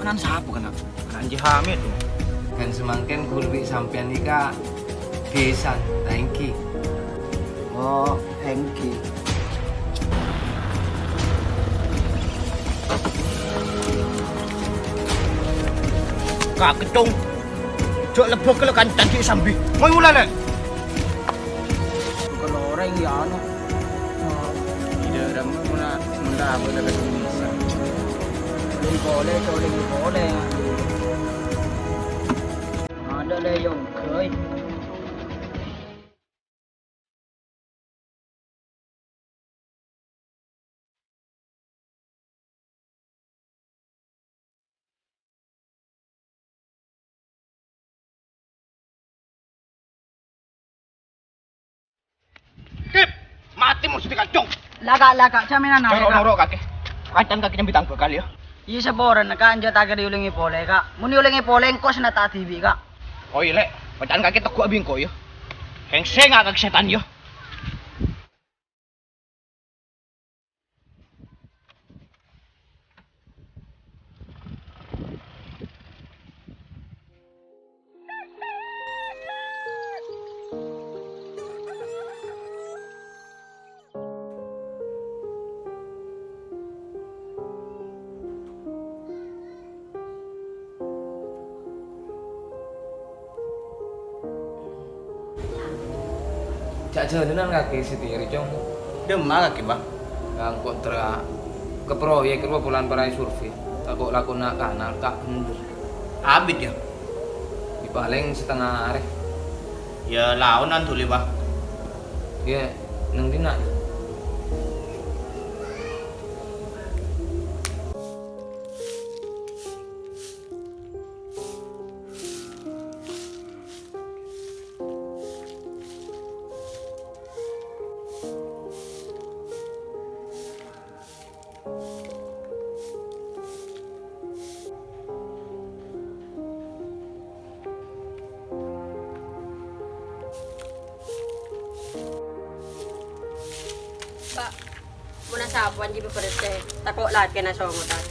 Anan siapa kan? Anan Hamid tuh. Kan semangken kulbi sampean ika gesan, thank you. Oh, Hengki. Kak ketung. Jok lebok kalau kancan di sambi. Mau mulai le. Kalau orang ya anu. Tidak ada muna apa ada bisa. Boleh, boleh. Ada le yang khơi. Kip, mati mesti dikacung. Laka, jaminan na. Noro kaki. Kancan kaki yang bitang bekal ya. Iya saboran nakaanja taga diulingi pole ka. Muni ulingi pole kos na tatibi ka. Oh iya le, kancan kaki teku abing ko yo. Hengseng agak setan yo. Cak jalanan kaki sendiri cong. Demam kaki bang. Yang kontra ke proyek ke bulan parai survei. Takut laku nak kanal kak bener. Abid ya. Di paling setengah hari. Ya launan tuli bang. Ya nang dina. Pak, muna sapuan di beberapa tako lahat ka na sa umutan.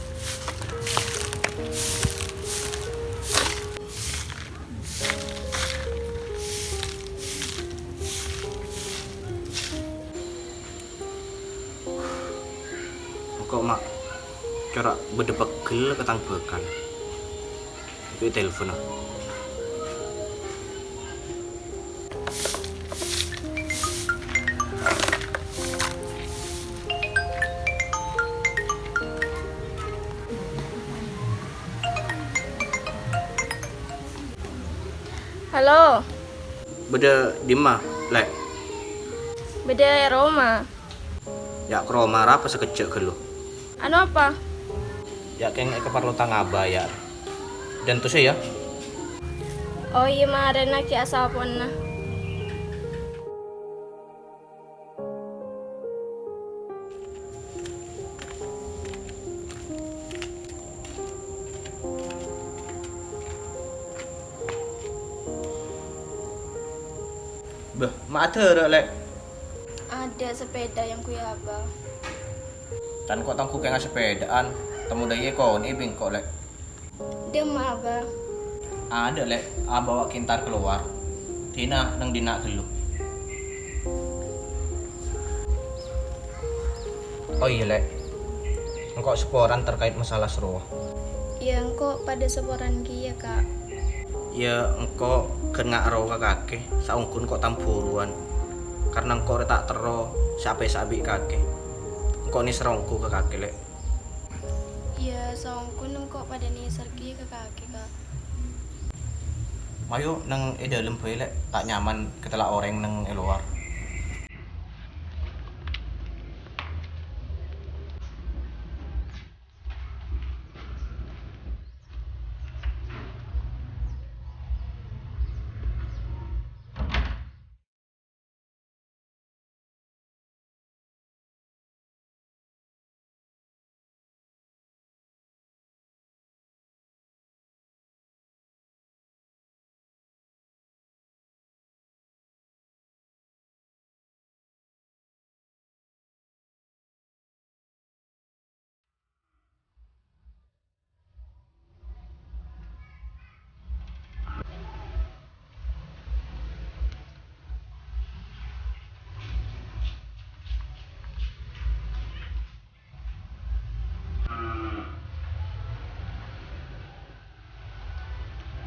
Kok mak cara beda pegel ketang bekal. Itu telepon ah. Halo, Beda di mah, lek. beda ya Roma. Ya kroma apa sekecek ke lu. Ano apa? Ya keng keperlu tangga bayar. Dan tuh sih ya. Oh iya maaari na kiasapon na. Beh, mak ada lek. Ada sepeda yang kuyaba. Dan kok tangku keng sepedaan. Temu daya kau ini bingkok lek. Dia maaba. Ada lek, bawa kintar keluar. Tina nang dina gelu. Oh iya lek. Engkau seporan terkait masalah seruah. Ya engkau pada seporan kia kak. Ya engkau kena roh kakek. Saungkun kok tampuruan. Karena engkau tak tero sampai sabi kakek. Engkau ni serongku ke kakek lek. Ya saungkun engkau pada nisar kia ke kaki kak. Mayo nang dalam bae lek tak nyaman ketelak orang nang luar.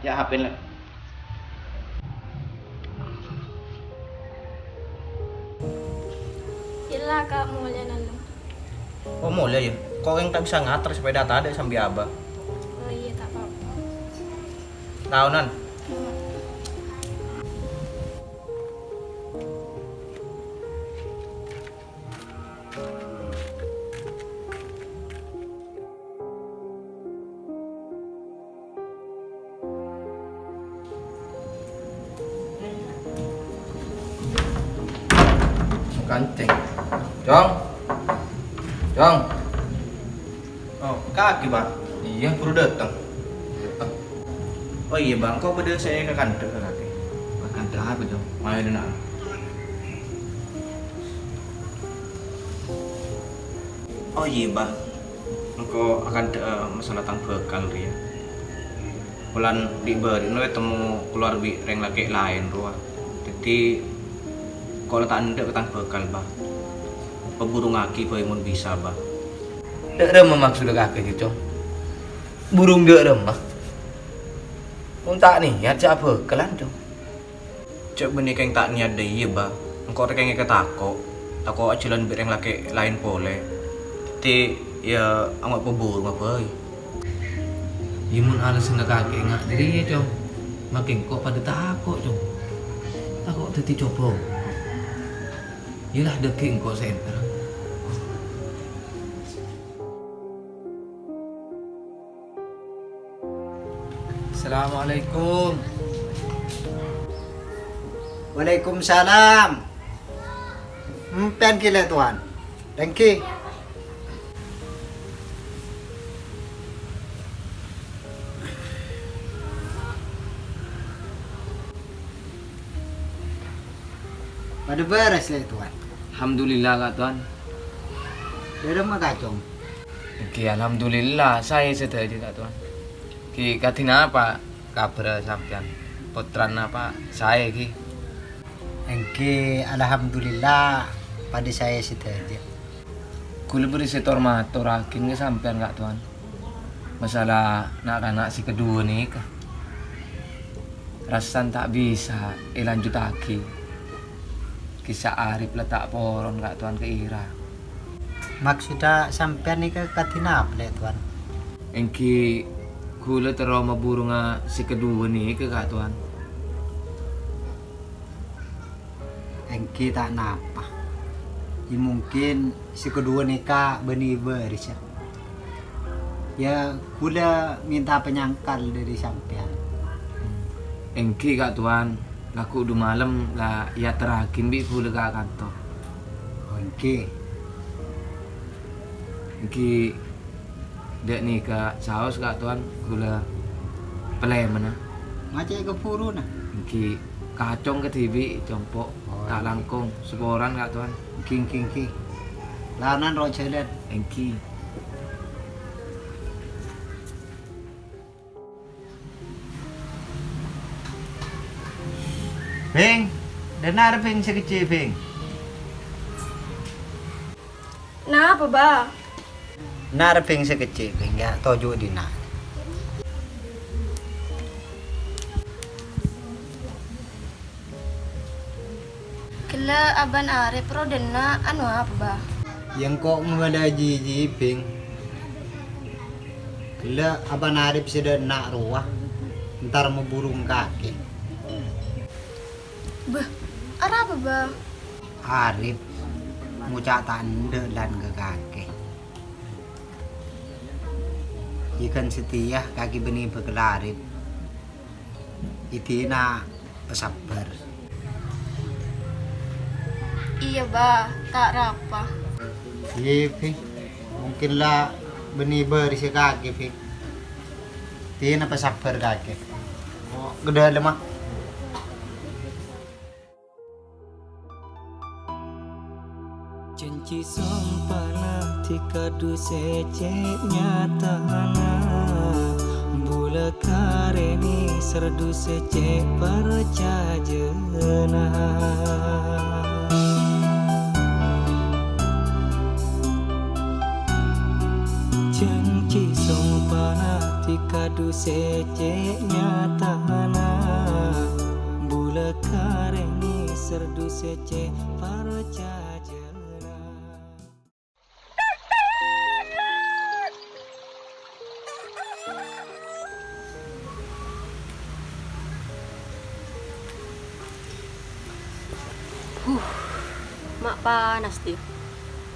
Ya HP le. Gila kak mulai nalo. Oh mulai ya. Kok yang tak bisa ngater sepeda tadi sambil abah. Oh iya tak apa-apa. Tahunan. Kancing. Jong. Jong. Oh, kaki bang. Iya. Baru datang. Oh iya bang, kok beda saya ke kantor ke kaki. Makan dah apa Jong? Main nak. Oh iya bang, engkau akan masalah tang bekal dia. Bulan diberi noy temu keluar bi reng laki lain ruah. Jadi kalau tak ada ketang bekal bah. Pemburu ngaki boy mun bisa bah. Dek remah maksud kakek gitu. Burung dek remah. Tak niat siapa kelan Jong. Cek benih keng tak niat deh iya bah. Engkau rekeng ketako, tako ajalan bi reng laki lain boleh. Jadi ya amat pemburu apa? Imun alasan kakek ngak diri ya Jong. Makin kok pada takut Jong. Takut tadi coba. Yalah deking kok center. Assalamualaikum. Waalaikumsalam. Pen kila tuan. Thank you. Pada beres lah tuan. Alhamdulillah kak tuan. Dia dah kacung. Oke, alhamdulillah saya setuju kak tuan. Ki katina apa kabar sampean? Potran apa saya ki? Engke alhamdulillah pada saya saja. Kula beri setor matur akin ke sampean kak tuan. Masalah anak-anak si kedua nih kak. Rasan tak bisa lanjut lagi. Kisah Arif letak poron kak tuan ke Ira. Maksudnya sampean ni ke katina apa tuan? Engki kula teroma burung si kedua nih ke kak tuan. Engke tak napa. Ya mungkin si kedua nikah benih beris ya. Ya kula minta penyangkal dari sampean. Engki kak tuan. Laku udah malam lah ya terakin bi kula kak kantor. Engke. Engki dek nih kak saus kak tuan kula pelai mana. Macam ke puru nah. Engki kacong ke TV compok tak langkung seporan kak tuan. King. Lanan roh celet. Engki. Bing, denar bing sekecil bing. Nah apa ba? Nar bing sekecil bing ya toju di nak. Kela aban are pro dena anu apa ba? Yang kok mengada jiji bing. Kela aban arif sedang nak ruah. Ntar mau burung kaki. Bah, ara apa ba? Arif ngucap tanda dan ke kaki. Ikan setia kaki benih berkelarip. Itina pesabar. Iya ba, tak rapa. Iya Ping, mungkinlah benih berisi kaki Ping. Tina pesabar kaki. Oh, gede lemah. Janji sompana tika du seceknya tahana Bula kareni serdu secek percajena Janji sompana tika du seceknya tahana bula kareni serdu secek para cajera. Mak panas dia.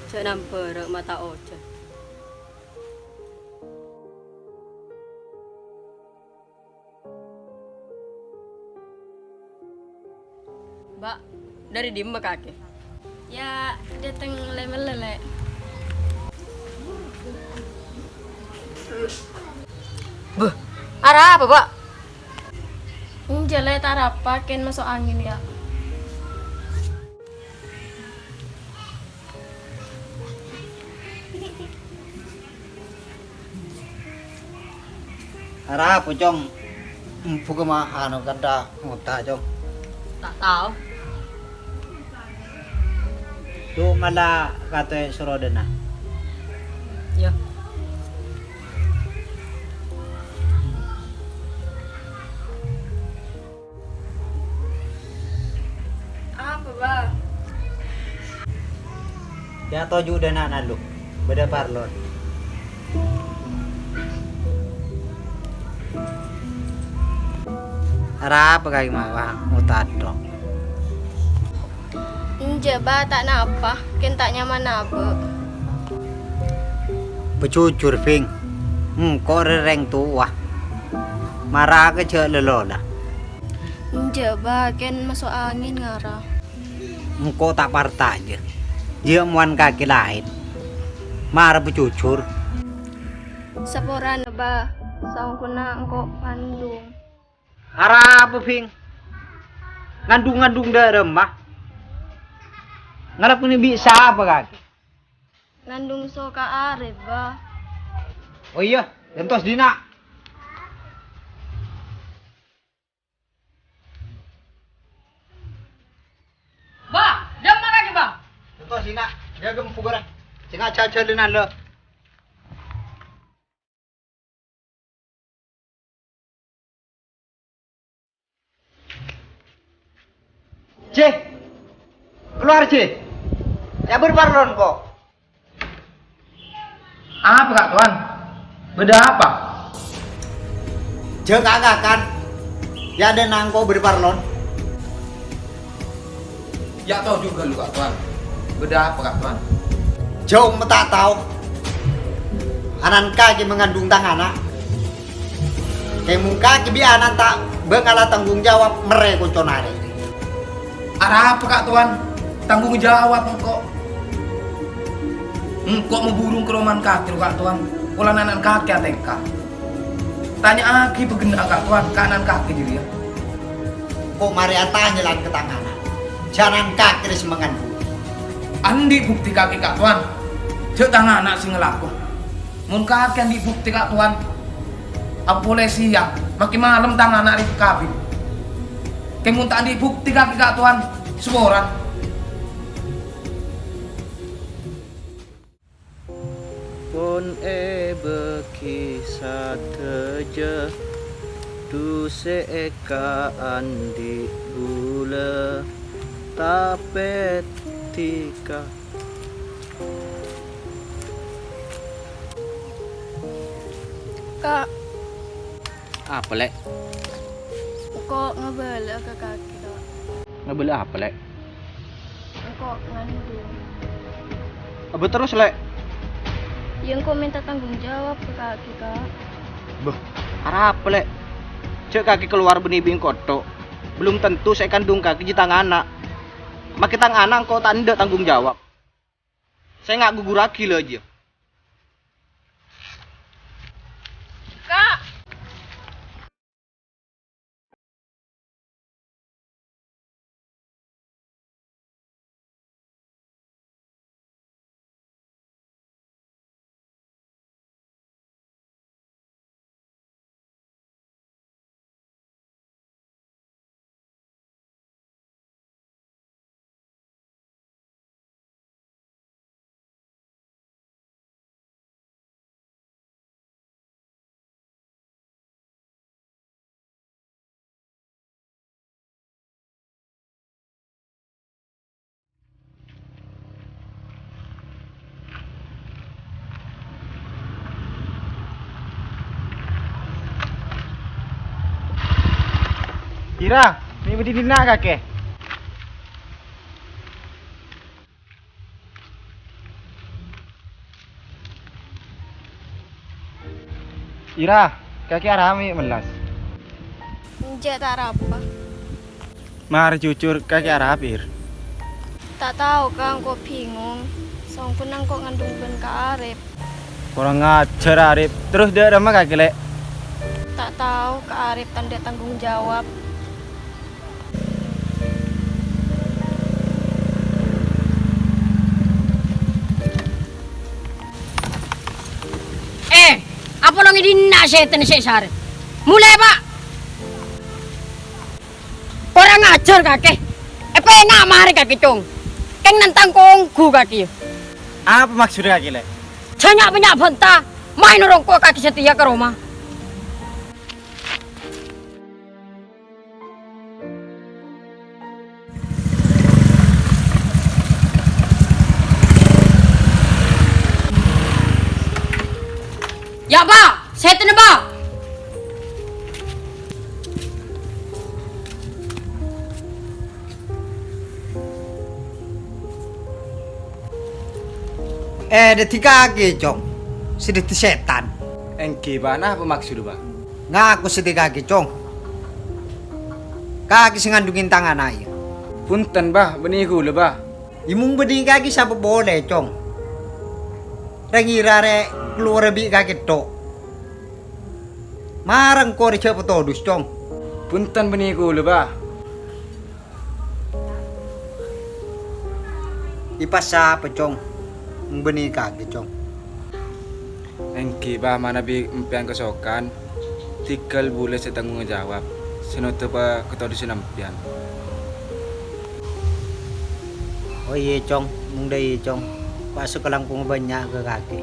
Jangan nampak mata ojo. Mbak, dari di mbak kaki. Ya, datang lele. Beh, arah apa, Pak? Jale tarapa ken masuk angin ya. Ara po chong. Puga ma ano kada ngota chong. Tak tahu. Tu mala kate surodena. Ya. Apa, Ba? Ya toju dana nalu. Beda parlon. Ara apa kaya mawa ngota dong. Ba tak napa, ken tak nyaman apa. Becucur ping. Kok rereng tua. Marah ke cek lelola. Ba ken masuk angin ngara. Kok tak parta aja. Dia muan kaki lain. Marah becucur. Saporan ba, saung kuna engko pandung. Ara apa ping? Ngandung dah remah. Ngalap ini bisa apa kaki? Ngandung soka arep ba. Oh iya, entos dina. Ba, jam mana lagi, Bang? Entos dina, jaga mpugaran. Singa caca-calinan lo. Cih, keluar Cih. Ya berparlon kok. Apa Kak Tuan? Beda apa? Jeng kagak kan? Ya ada nangko berparlon. Ya tahu juga lu Kak Tuan. Beda apa Kak Tuan? Jauh tak tahu. Anan kaki mengandung tangan anak. Kayak muka kibi anan tak bengala tanggung jawab mereka conare. Arah apa Kak Tuan? Tanggung jawab engkau. Engkau mau burung keroman kaki lu Kak Tuan. Ulan anan kaki ateka. Tanya aki begenda Kak Tuan, kanan kaki dia. Kok mari tanya lan ke tanganan. Jangan kaki ris mengandung. Andi bukti kaki Kak Tuan. Cek tangan anak sing ngelaku. Mun kaki andi bukti Kak Tuan. Apa boleh siang, makin malam tangan anak itu kabin. Kemun tak dibukti kaki Kak Tuan, seorang. Pon bekisah teja du seeka andi gula tapet tika. Kak, Apa lek? kok ngebela ke kaki Kak. Ngebeli apa lek? Kok ngandung. Apa terus lek? Yang kok minta tanggung jawab ke kaki Kak. Beh, arah apa lek? Cek kaki keluar benih bing koto. Belum tentu saya kandung kaki di tangan anak. Makin tangan anak kau tanda tanggung jawab. Saya nggak gugur lagi lo aja. Kak, Ira, ini berdiri nak kakek. Ira, kakek arami melas. Jek tak apa. Mari jujur kakek arapir. Tak tahu kan kok bingung. Songku nang kok ngandung ben Kak Arif. Kurang ngajar Arif. Terus dia sama kakek lek. Tak tahu Kak Arif tanda tanggung jawab. Apa nang idina setan sesar? Mulai pak. Orang ngajar kakek. Pengen mari kakek cung. Keng nantang konggu kakek. Apa maksudnya kakek lek? Banyak banyak benta. Main orang kok kaki setia ke rumah. Ya pak, setan pak. Detik kaki cong. Sedikit setan. Engki bana apa maksud ba? Ngaku sedikit kaki cong. Kaki singandungin tangan aja. Punten bah, beniku le bah. Imung bedi kaki siapa boleh cong. Rengira re keluar bi kaki tok. Marang ko di siapa todus cong. Punten beniku le bah. Ipas siapa cong. Beni kaki cong. Engki bah mana bi empian kesokan. Tikal boleh saya tanggung jawab. Senoto pa ketodus nampian. Oh iya cong, mung dai cong. Pasok ka lang kung banyak ke kaki.